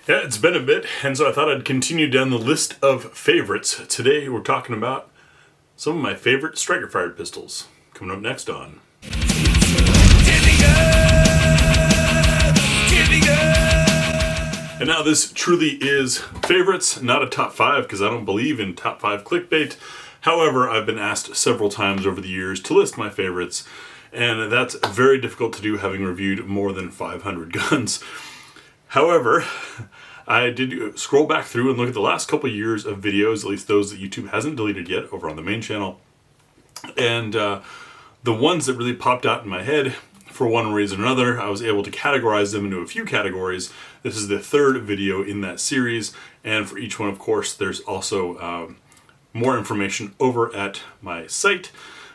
Yeah, it's been a bit, and so I thought I'd continue down the list of favorites. Today we're talking about some of my favorite striker-fired pistols. Coming up next on... And now this truly is favorites, not a top 5, because I don't believe in top 5 clickbait. However, I've been asked several times over the years to list my favorites, and that's very difficult to do having reviewed more than 500 guns. However, I did scroll back through and look at the last couple years of videos, at least those that YouTube hasn't deleted yet over on the main channel. And the ones that really popped out in my head, for one reason or another, I was able to categorize them into a few categories. This is the third video in that series, and for each one, of course, there's also more information over at my site.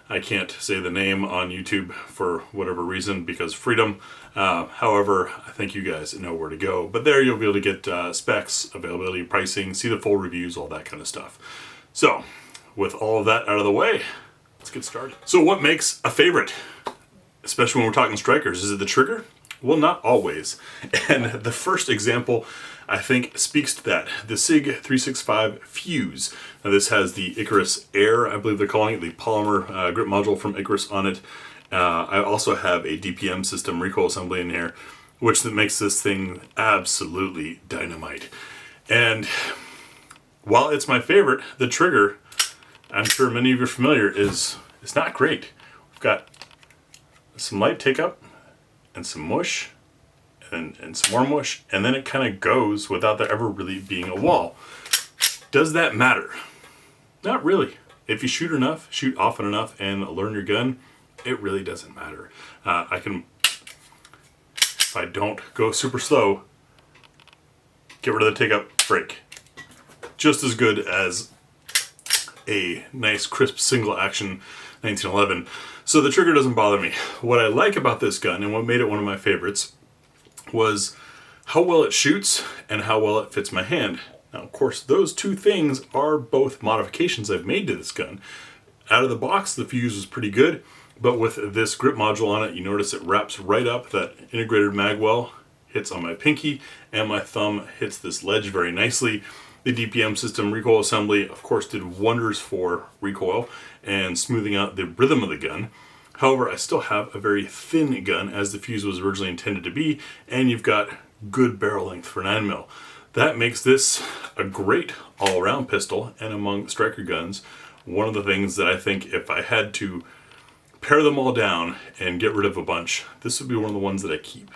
I can't say the name on YouTube for whatever reason, because freedom. However, I think you guys know where to go. But there you'll be able to get specs, availability, pricing, see the full reviews, all that kind of stuff. So, with all of that out of the way, let's get started. So what makes a favorite? Especially when we're talking strikers, is it the trigger? Well, not always. And the first example, I think, speaks to that. The SIG 365 Fuse. Now this has the Icarus Air, I believe they're calling it, the polymer grip module from Icarus on it. I also have a DPM system recoil assembly in here, which makes this thing absolutely dynamite. And while it's my favorite, the trigger, I'm sure many of you are familiar, is not great. We've got some light take up and some mush and some more mush, and then it kind of goes without there ever really being a wall. Does that matter? Not really. If you shoot enough, shoot often enough, and learn your gun, it really doesn't matter. If I don't go super slow, get rid of the take up, break. Just as good as a nice crisp single action 1911. So the trigger doesn't bother me. What I like about this gun, and what made it one of my favorites, was how well it shoots and how well it fits my hand. Now, of course, those two things are both modifications I've made to this gun. Out of the box, the fuse was pretty good, but with this grip module on it, you notice it wraps right up. That integrated mag well hits on my pinky, and my thumb hits this ledge very nicely. The DPM system recoil assembly, of course, did wonders for recoil and smoothing out the rhythm of the gun. However, I still have a very thin gun, as the fuse was originally intended to be, and you've got good barrel length for 9mm. That makes this a great all-around pistol, and among striker guns, one of the things that I think if I had to pare them all down and get rid of a bunch, this would be one of the ones that I keep.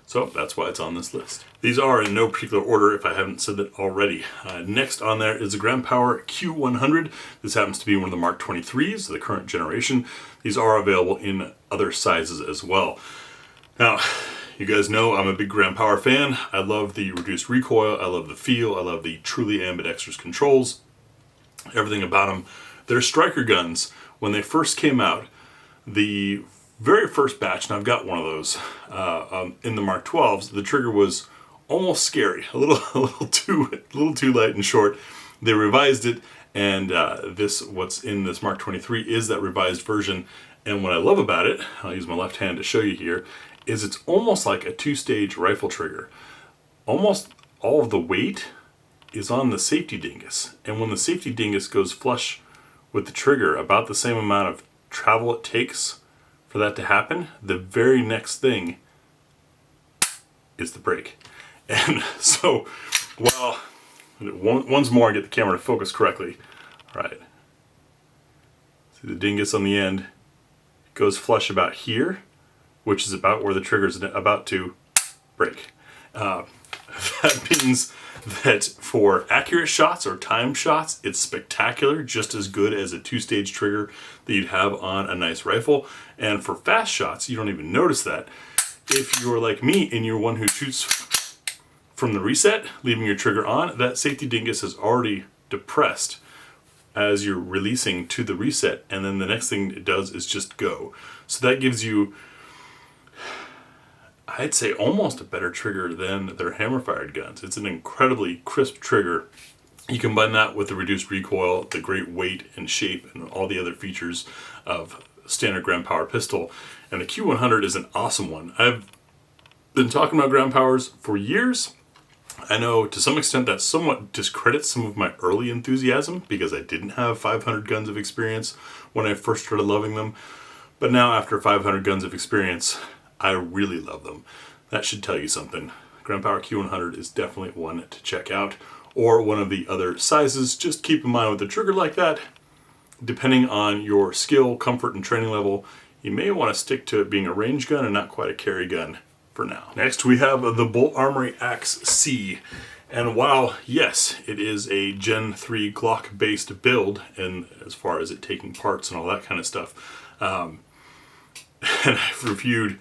So that's why it's on this list. These are in no particular order if I haven't said that already. Next on there is the Gram Power Q100. This happens to be one of the Mark 23s, the current generation. These are available in other sizes as well. Now, you guys know I'm a big Gram Power fan. I love the reduced recoil, I love the feel, I love the truly ambidextrous controls, everything about them. They're striker guns. When they first came out, the very first batch, and I've got one of those in the Mark 12s, the trigger was almost scary, a little too light and short. They revised it, and what's in this Mark 23 is that revised version. And what I love about it, I'll use my left hand to show you here, is it's almost like a two-stage rifle trigger. Almost all of the weight is on the safety dingus, and when the safety dingus goes flush with the trigger, about the same amount of travel it takes for that to happen, the very next thing is the break. And so, well, once more I get the camera to focus correctly. All right. See the dingus on the end? It goes flush about here, which is about where the trigger is about to break. That means that for accurate shots or timed shots, it's spectacular, just as good as a two-stage trigger that you'd have on a nice rifle. And for fast shots, you don't even notice that. If you're like me and you're one who shoots from the reset, leaving your trigger on, that safety dingus is already depressed as you're releasing to the reset, and then the next thing it does is just go. So that gives you, I'd say, almost a better trigger than their hammer-fired guns. It's an incredibly crisp trigger. You combine that with the reduced recoil, the great weight and shape, and all the other features of standard Gram Power pistol, and the Q100 is an awesome one. I've been talking about Gram Powers for years, I know to some extent that somewhat discredits some of my early enthusiasm because I didn't have 500 guns of experience when I first started loving them. But now after 500 guns of experience, I really love them. That should tell you something. Gun Power Q100 is definitely one to check out, or one of the other sizes. Just keep in mind with a trigger like that, depending on your skill, comfort, and training level, you may want to stick to it being a range gun and not quite a carry gun for now. Next we have the BUL Armory Axe C. And while, yes, it is a Gen 3 Glock based build, and as far as it taking parts and all that kind of stuff, and I've reviewed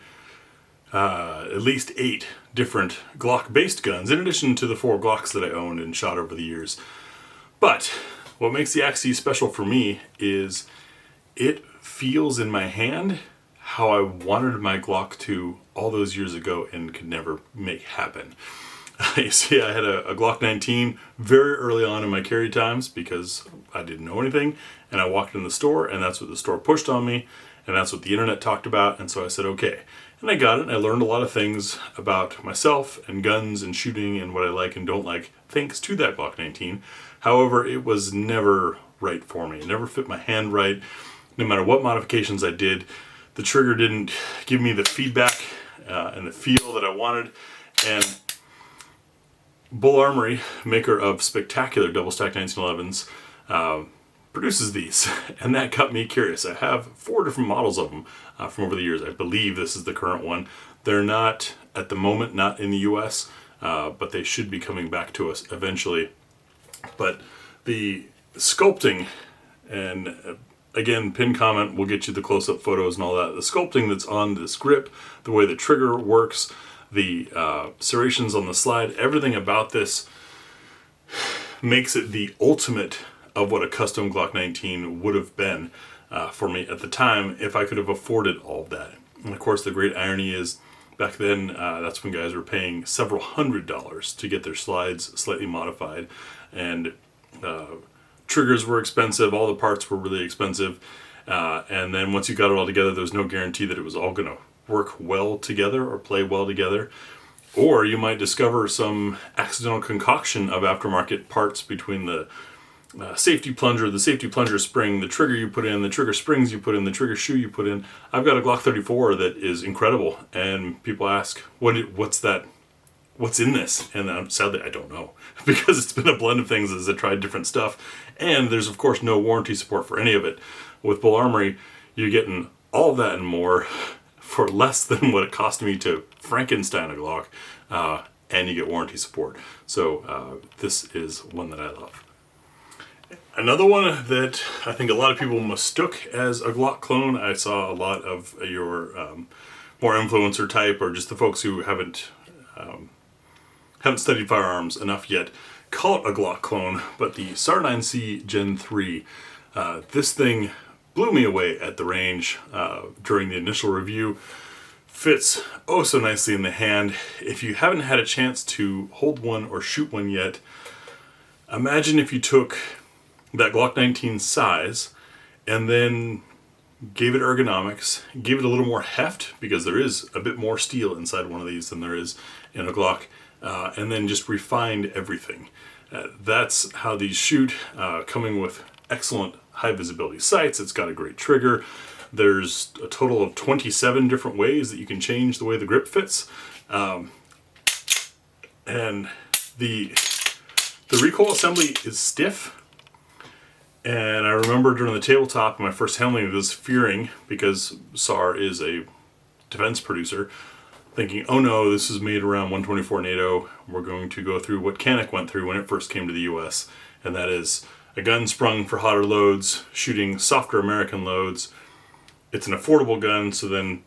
at least 8 different Glock based guns, in addition to the 4 Glocks that I owned and shot over the years. But what makes the Axe C special for me is it feels in my hand how I wanted my Glock to all those years ago and could never make happen. You see, I had a Glock 19 very early on in my carry times because I didn't know anything, and I walked in the store and that's what the store pushed on me, and that's what the internet talked about, and so I said okay. And I got it, and I learned a lot of things about myself and guns and shooting and what I like and don't like thanks to that Glock 19. However, it was never right for me. It never fit my hand right. No matter what modifications I did, the trigger didn't give me the feedback and the feel that I wanted. And BUL Armory, maker of spectacular double stack 1911s, produces these, and that got me curious. I have 4 different models of them from over the years. I believe this is the current one. They're not, at the moment, not in the US, but they should be coming back to us eventually. But the sculpting, and again, pinned comment will get you the close-up photos and all that. The sculpting that's on this grip, the way the trigger works, the serrations on the slide, everything about this makes it the ultimate of what a custom Glock 19 would have been for me at the time if I could have afforded all of that. And of course the great irony is back then that's when guys were paying several $100s to get their slides slightly modified, and triggers were expensive, all the parts were really expensive, and then once you got it all together there was no guarantee that it was all going to work well together or play well together. Or you might discover some accidental concoction of aftermarket parts between the safety plunger, the safety plunger spring, the trigger you put in, the trigger springs you put in, the trigger shoe you put in. I've got a Glock 34 that is incredible, and people ask, what's that? What's in this? And sadly, I don't know, because it's been a blend of things as I tried different stuff, and there's of course no warranty support for any of it. With BUL Armory, you're getting all of that and more for less than what it cost me to Frankenstein a Glock, and you get warranty support. So this is one that I love. Another one that I think a lot of people mistook as a Glock clone. I saw a lot of your more influencer type, or just the folks who haven't studied firearms enough yet, call it a Glock clone, but the SAR 9C Gen 3, this thing blew me away at the range during the initial review. Fits oh so nicely in the hand. If you haven't had a chance to hold one or shoot one yet, imagine if you took that Glock 19 size and then gave it ergonomics, gave it a little more heft, because there is a bit more steel inside one of these than there is in a Glock, and then just refined everything. That's how these shoot, coming with excellent high visibility sights. It's got a great trigger. There's a total of 27 different ways that you can change the way the grip fits. And the recoil assembly is stiff. And I remember during the tabletop, my first handling of this, fearing, because SAR is a defense producer, thinking, oh no, this is made around 124 NATO. We're going to go through what Canik went through when it first came to the US, and that is a gun sprung for hotter loads, shooting softer American loads. It's an affordable gun, so then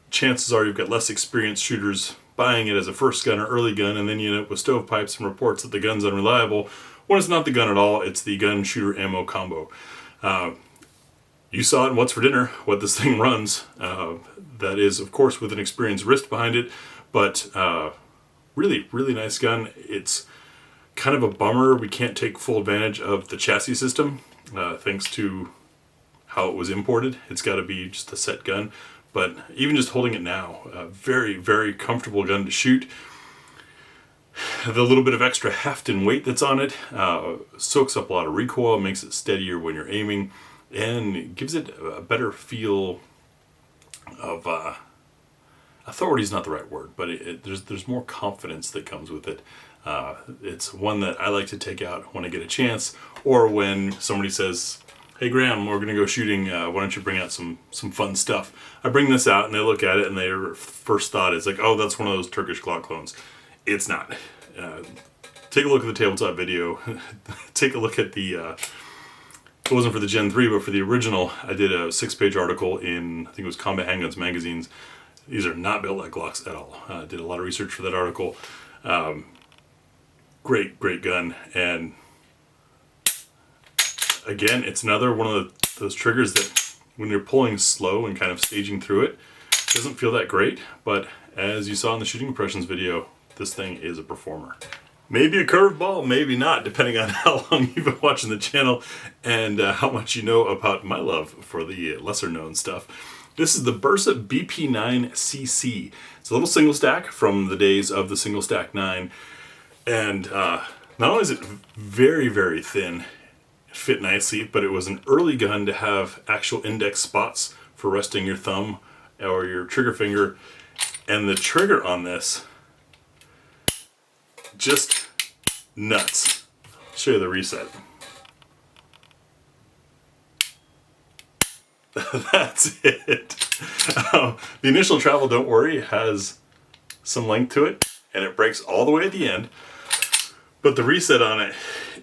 chances are you've got less experienced shooters buying it as a first gun or early gun, and then you end up with stovepipes and reports that the gun's unreliable, when it's not the gun at all, it's the gun shooter ammo combo. You saw it in What's for Dinner, what this thing runs. That is, of course, with an experienced wrist behind it, but really, really nice gun. It's kind of a bummer we can't take full advantage of the chassis system, thanks to how it was imported. It's got to be just a set gun, but even just holding it now, a very, very comfortable gun to shoot. The little bit of extra heft and weight that's on it soaks up a lot of recoil, makes it steadier when you're aiming, and gives it a better feel of authority is not the right word, but there's more confidence that comes with it. It's one that I like to take out when I get a chance, or when somebody says, "Hey Graham, we're gonna go shooting. Why don't you bring out some fun stuff?" I bring this out and they look at it, and their first thought is like, "Oh, that's one of those Turkish Glock clones." It's not. Take a look at the tabletop video. Take a look at the. It wasn't for the Gen 3, but for the original, I did a 6-page article in, I think it was Combat Handguns magazines. These are not built like Glocks at all. I did a lot of research for that article. Great gun. And again, it's another one of those triggers that when you're pulling slow and kind of staging through it, doesn't feel that great. But as you saw in the shooting impressions video, this thing is a performer. Maybe a curveball, maybe not, depending on how long you've been watching the channel and how much you know about my love for the lesser known stuff. This is the Bersa BP9CC. It's a little single stack from the days of the single stack 9. And not only is it very thin, it fit nicely, but it was an early gun to have actual index spots for resting your thumb or your trigger finger. And the trigger on this, just nuts. I'll show you the reset. That's it. The initial travel, don't worry, has some length to it, and it breaks all the way at the end. But the reset on it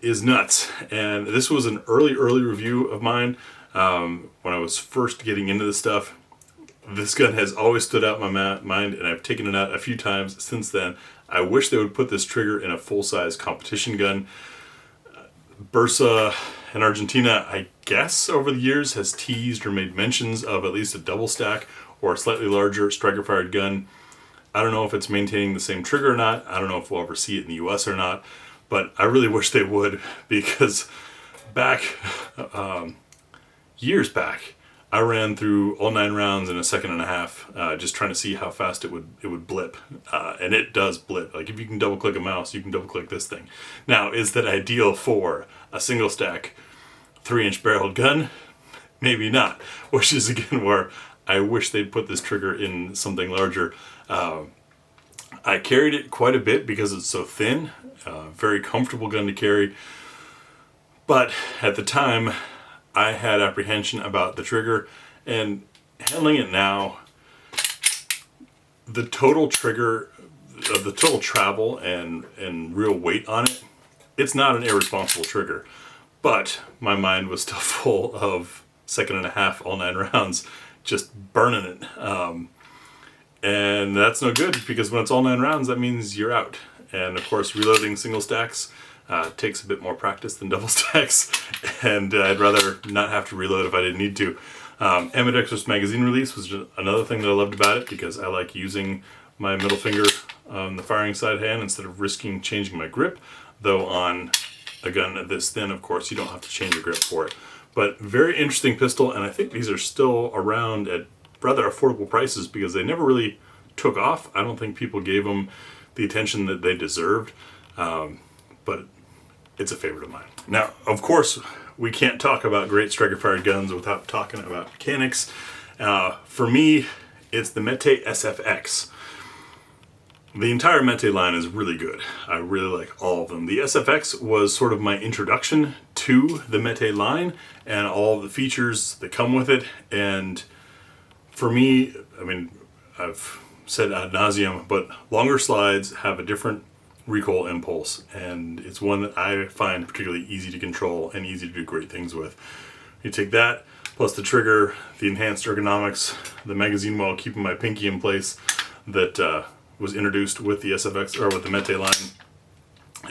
is nuts. And this was an early review of mine when I was first getting into this stuff. This gun has always stood out in my mind, and I've taken it out a few times since then. I wish they would put this trigger in a full-size competition gun. Bersa in Argentina, I guess, over the years has teased or made mentions of at least a double stack or a slightly larger striker-fired gun. I don't know if it's maintaining the same trigger or not. I don't know if we'll ever see it in the US or not, but I really wish they would, because back, years back, I ran through all 9 rounds in a second and a half, just trying to see how fast it would blip, and it does blip. Like, if you can double click a mouse, you can double click this thing. Now, is that ideal for a single stack 3-inch barreled gun? Maybe not. Which is again where I wish they'd put this trigger in something larger. I carried it quite a bit because it's so thin. Very comfortable gun to carry, but at the time, I had apprehension about the trigger, and handling it now, the total trigger, the total travel and real weight on it, it's not an irresponsible trigger. But my mind was still full of second and a half, all 9 rounds, just burning it. And that's no good, because when it's all 9 rounds, that means you're out. And of course, reloading single stacks takes a bit more practice than double stacks, and I'd rather not have to reload if I didn't need to. Ambidextrous magazine release was just another thing that I loved about it, because I like using my middle finger on the firing side hand instead of risking changing my grip, though on a gun this thin, of course, you don't have to change your grip for it. But very interesting pistol, and I think these are still around at rather affordable prices, because they never really took off. I don't think people gave them the attention that they deserved, but it's a favorite of mine. Now, of course, we can't talk about great striker-fired guns without talking about Caniks. For me, it's the METE SFx. The entire METE line is really good. I really like all of them. The SFX was sort of my introduction to the METE line and all the features that come with it. And for me, I mean, I've said ad nauseum, but longer slides have a different recoil impulse, and it's one that I find particularly easy to control and easy to do great things with. You take that, plus the trigger, the enhanced ergonomics, the magazine while keeping my pinky in place that was introduced with the SFX, or with the METE line,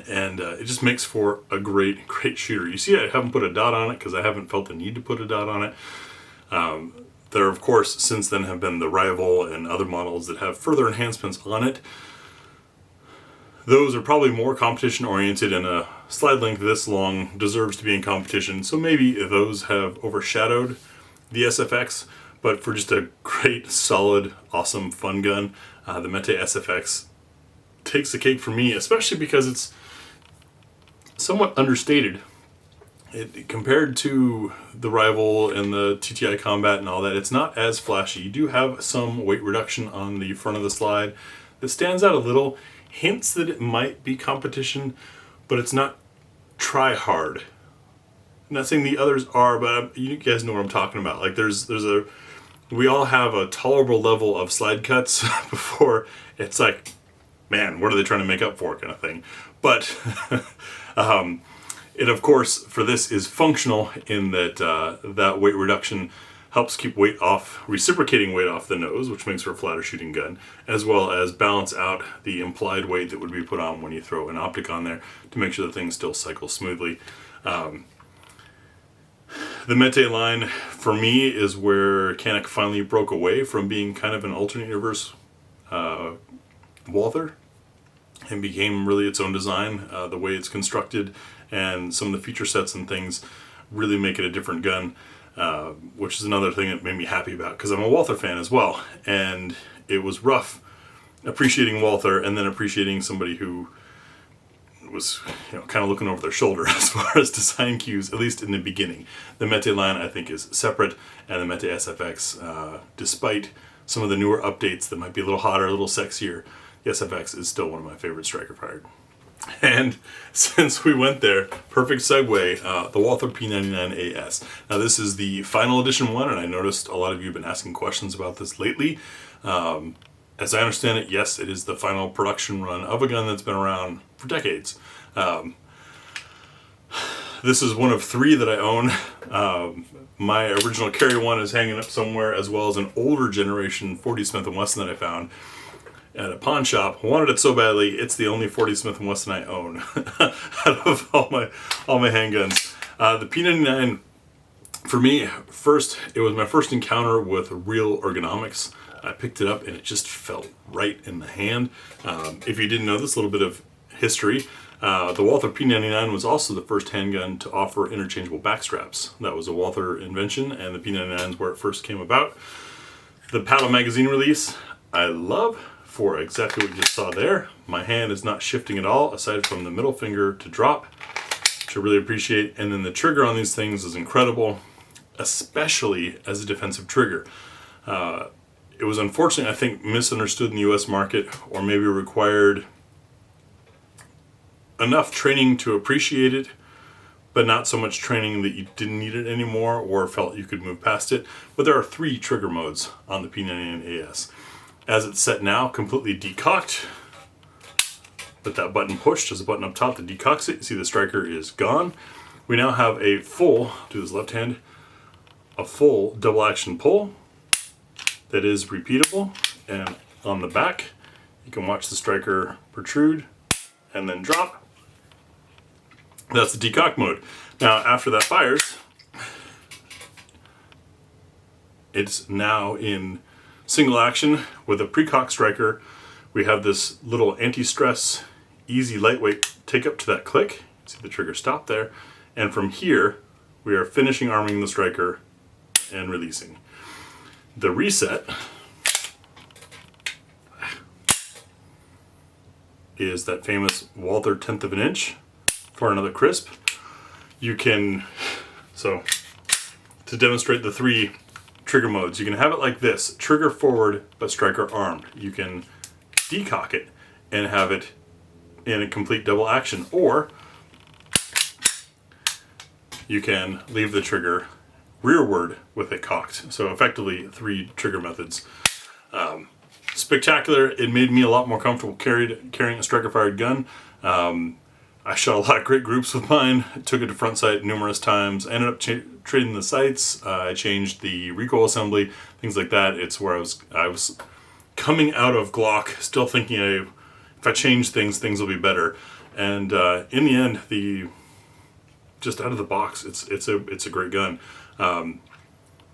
and it just makes for a great shooter. You see, I haven't put a dot on it because I haven't felt the need to put a dot on it. There, of course, since then have been the Rival and other models that have further enhancements on it. Those are probably more competition oriented, and a slide length this long deserves to be in competition, so maybe those have overshadowed the SFX, but for just a great, solid, awesome, fun gun, the METE SFX takes the cake for me, especially because it's somewhat understated. Compared to the Rival and the TTI Combat and all that, it's not as flashy. You do have some weight reduction on the front of the slide that stands out a little, hints that it might be competition, but it's not try hard. I'm not saying the others are, but you guys know what I'm talking about. Like we all have a tolerable level of slide cuts before it's like, man, what are they trying to make up for, kind of thing. But it, of course, for this is functional in that that weight reduction helps keep weight off, reciprocating weight off the nose, which makes for a flatter shooting gun, as well as balance out the implied weight that would be put on when you throw an optic on there to make sure the thing still cycles smoothly. The Mete line, for me, is where Canik finally broke away from being kind of an alternate universe Walther and became really its own design. The way it's constructed and some of the feature sets and things really make it a different gun, which is another thing that made me happy about, because I'm a Walther fan as well, and it was rough appreciating Walther and then appreciating somebody who was, kind of looking over their shoulder as far as design cues, at least in the beginning. The Mete line, I think, is separate, and the Mete SFx, despite some of the newer updates that might be a little hotter, a little sexier, the SFx is still one of my favorite striker fired. And since we went there, perfect segue, the Walther P99 AS. Now this is the final edition one, and I noticed a lot of you have been asking questions about this lately. As I understand it, yes, it is the final production run of a gun that's been around for decades. This is one of 3 that I own. My original carry one is hanging up somewhere, as well as an older generation 40 Smith & Wesson that I found at a pawn shop. Wanted it so badly, it's the only 40 Smith & Wesson I own out of all my handguns. The P99, for me, it was my first encounter with real ergonomics. I picked it up and it just felt right in the hand. If you didn't know this, little bit of history. The Walther P99 was also the first handgun to offer interchangeable backstraps. That was a Walther invention, and the P99 is where it first came about. The paddle magazine release, I love, for exactly what you just saw there. My hand is not shifting at all, aside from the middle finger to drop, which I really appreciate. And then the trigger on these things is incredible, especially as a defensive trigger. It was unfortunately, I think, misunderstood in the US market, or maybe required enough training to appreciate it, but not so much training that you didn't need it anymore or felt you could move past it. But there are 3 trigger modes on the P99 AS. As it's set now, completely decocked, with that button pushed, there's a button up top that decocks it. You see the striker is gone. We now have a full, do this left hand, a full double action pull that is repeatable, and on the back you can watch the striker protrude and then drop. That's the decock mode. Now after that fires, it's now in single action with a pre-cock striker. We have this little anti-stress, easy, lightweight take up to that click. See the trigger stop there, and from here we are finishing arming the striker and releasing. The reset is that famous Walther 1/10 of an inch for another crisp. You can, so to demonstrate the 3 trigger modes, you can have it like this, trigger forward but striker armed. You can decock it and have it in a complete double action, or you can leave the trigger rearward with it cocked. So effectively 3 trigger methods. Spectacular. It made me a lot more comfortable carrying a striker fired gun. I shot a lot of great groups with mine, took it to front sight numerous times, ended up trading the sights. I changed the recoil assembly, things like that. It's where I was coming out of Glock still thinking if I change things will be better. And in the end, just out of the box, it's a great gun.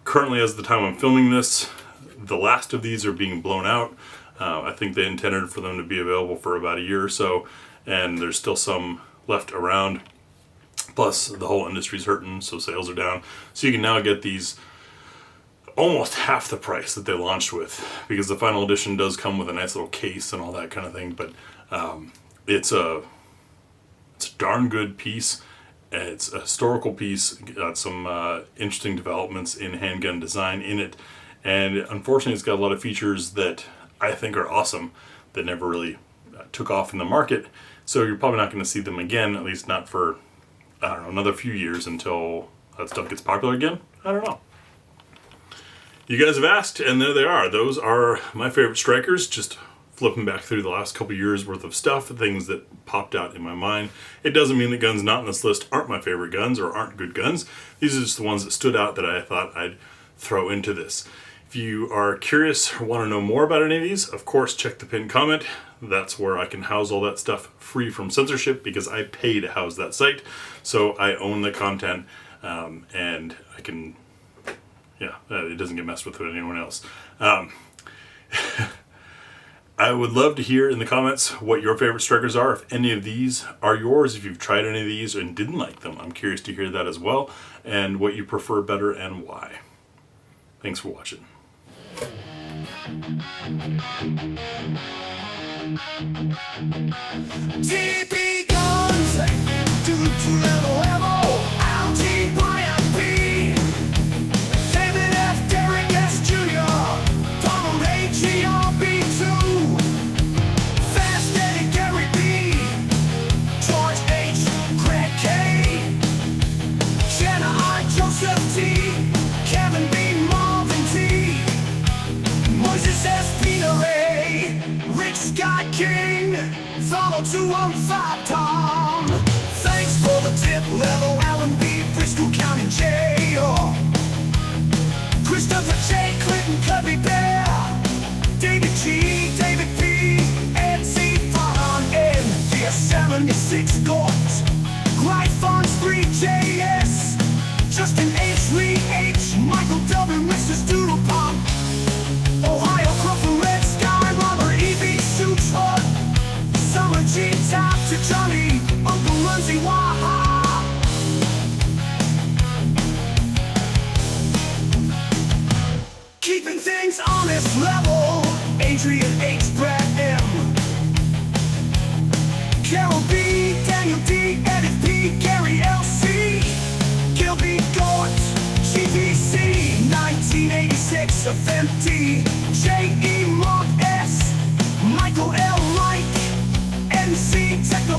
Currently, as of the time I'm filming this, the last of these are being blown out. I think they intended for them to be available for about a year or so, and there's still some left around. Plus, the whole industry's hurting, so sales are down. So you can now get these almost half the price that they launched with, because the final edition does come with a nice little case and all that kind of thing. But It's a darn good piece. It's a historical piece, got some interesting developments in handgun design in it, and unfortunately it's got a lot of features that I think are awesome that never really took off in the market, so you're probably not going to see them again, at least not for, I don't know, another few years until that stuff gets popular again. I don't know. You guys have asked, and there they are. Those are my favorite strikers, just flipping back through the last couple years worth of stuff, things that popped out in my mind. It doesn't mean that guns not on this list aren't my favorite guns or aren't good guns. These are just the ones that stood out that I thought I'd throw into this. If you are curious or want to know more about any of these, of course, check the pinned comment. That's where I can house all that stuff free from censorship because I pay to house that site. So I own the content, and I can, yeah, it doesn't get messed with anyone else. I would love to hear in the comments what your favorite strikers are, if any of these are yours, if you've tried any of these and didn't like them. I'm curious to hear that as well, and what you prefer better and why. Thanks for watching. TP guns, to level level, I'm Team YMP. David F. Derrick S. Jr., Donald H. B2, Fast Eddie Gary B, George H. Greg K, Jenna I. Joseph T, Kevin B. Marvin T, Moses S. Peter A, Rich Scott King, follow 215 Tom. Thanks for the tip, level Alan B, Bristol County Jail, Christopher J. Clinton Cubby Bear, David G, David P, Ed C, Farhan N, DS76 Gort, Glyphons 3JS, Justin H, Lee H, Michael W, Mr. Doodle Pump, Ohio Cruffer, Red Sky, Robert E.B. Suits Hut, Summer G, Tap to Johnny, Uncle Lindsay, Waha. Keeping things honest level, Adrian H, Brad M, Carol B, Daniel D, Edith P, Gary L.C, Gilby Gort, GVC, 1986 of MT, J.E. Mark S, Michael L. Mike, NC Techno